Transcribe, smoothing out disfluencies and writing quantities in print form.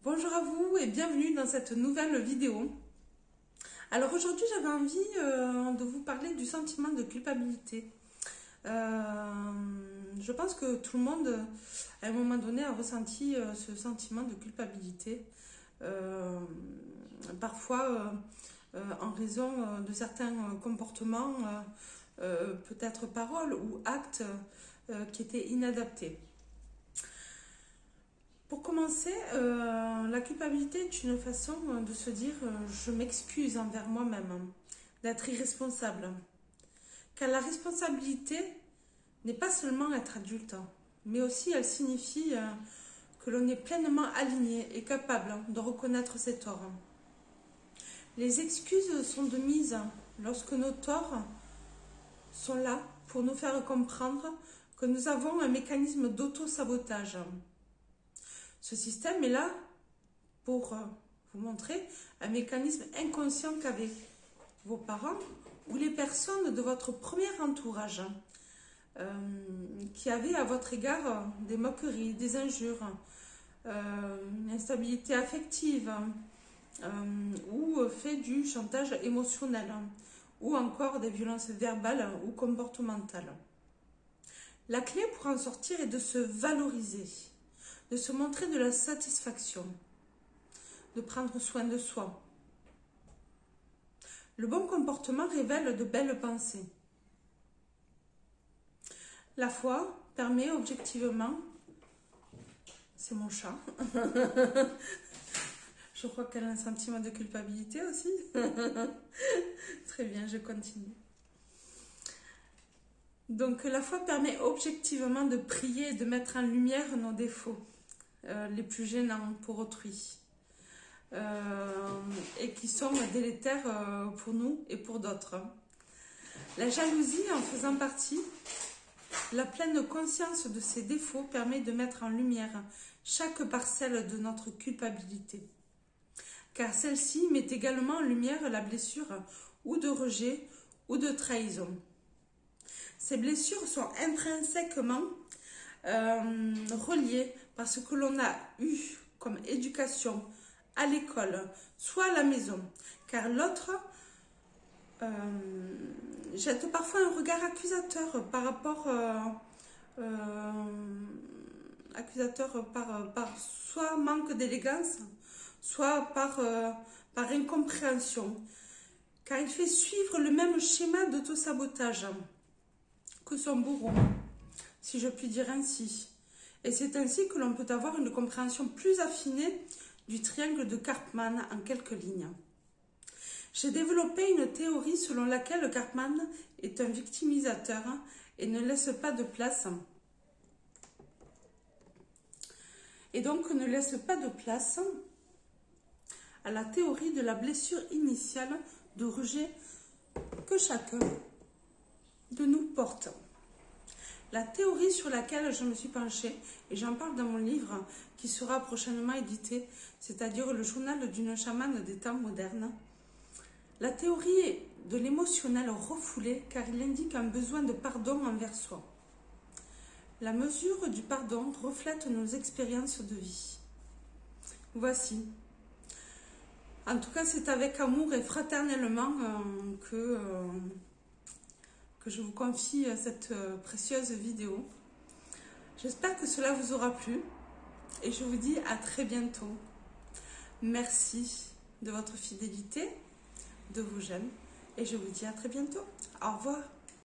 Bonjour à vous et bienvenue dans cette nouvelle vidéo. Alors aujourd'hui j'avais envie de vous parler du sentiment de culpabilité. Je pense que tout le monde à un moment donné a ressenti ce sentiment de culpabilité. Parfois en raison de certains comportements, peut-être paroles ou actes qui étaient inadaptés. Pour commencer, la culpabilité est une façon de se dire je m'excuse envers moi-même, d'être irresponsable. Car la responsabilité n'est pas seulement être adulte, mais aussi elle signifie que l'on est pleinement aligné et capable de reconnaître ses torts. Les excuses sont de mise lorsque nos torts sont là pour nous faire comprendre que nous avons un mécanisme d'auto-sabotage. Ce système est là pour vous montrer un mécanisme inconscient qu'avaient vos parents ou les personnes de votre premier entourage qui avaient à votre égard des moqueries, des injures, une instabilité affective ou fait du chantage émotionnel ou encore des violences verbales ou comportementales. La clé pour en sortir est de se valoriser, de se montrer de la satisfaction, de prendre soin de soi. Le bon comportement révèle de belles pensées. La foi permet objectivement, c'est mon chat, je crois qu'elle a un sentiment de culpabilité aussi. Très bien, je continue. Donc la foi permet objectivement de prier et de mettre en lumière nos défauts les plus gênants pour autrui et qui sont délétères pour nous et pour d'autres. La jalousie en faisant partie, la pleine conscience de ces défauts permet de mettre en lumière chaque parcelle de notre culpabilité. Car celle-ci met également en lumière la blessure ou de rejet ou de trahison. Ces blessures sont intrinsèquement reliées par ce que l'on a eu comme éducation à l'école, soit à la maison. Car l'autre jette parfois un regard accusateur par rapport par soit manque d'élégance, soit par incompréhension. Car il fait suivre le même schéma d'autosabotage que son bourreau, si je puis dire ainsi. Et c'est ainsi que l'on peut avoir une compréhension plus affinée du triangle de Karpman en quelques lignes. J'ai développé une théorie selon laquelle Karpman est un victimisateur et ne laisse pas de place. Et donc ne laisse pas de place à la théorie de la blessure initiale de rejet que chacun de nous porte. La théorie sur laquelle je me suis penchée, et j'en parle dans mon livre qui sera prochainement édité, c'est-à-dire le journal d'une chamane des temps modernes. La théorie de l'émotionnel refoulé car il indique un besoin de pardon envers soi. La mesure du pardon reflète nos expériences de vie. Voici. En tout cas, c'est avec amour et fraternellement que je vous confie cette précieuse vidéo. J'espère que cela vous aura plu et je vous dis à très bientôt. Merci de votre fidélité, de vos j'aime et je vous dis à très bientôt. Au revoir.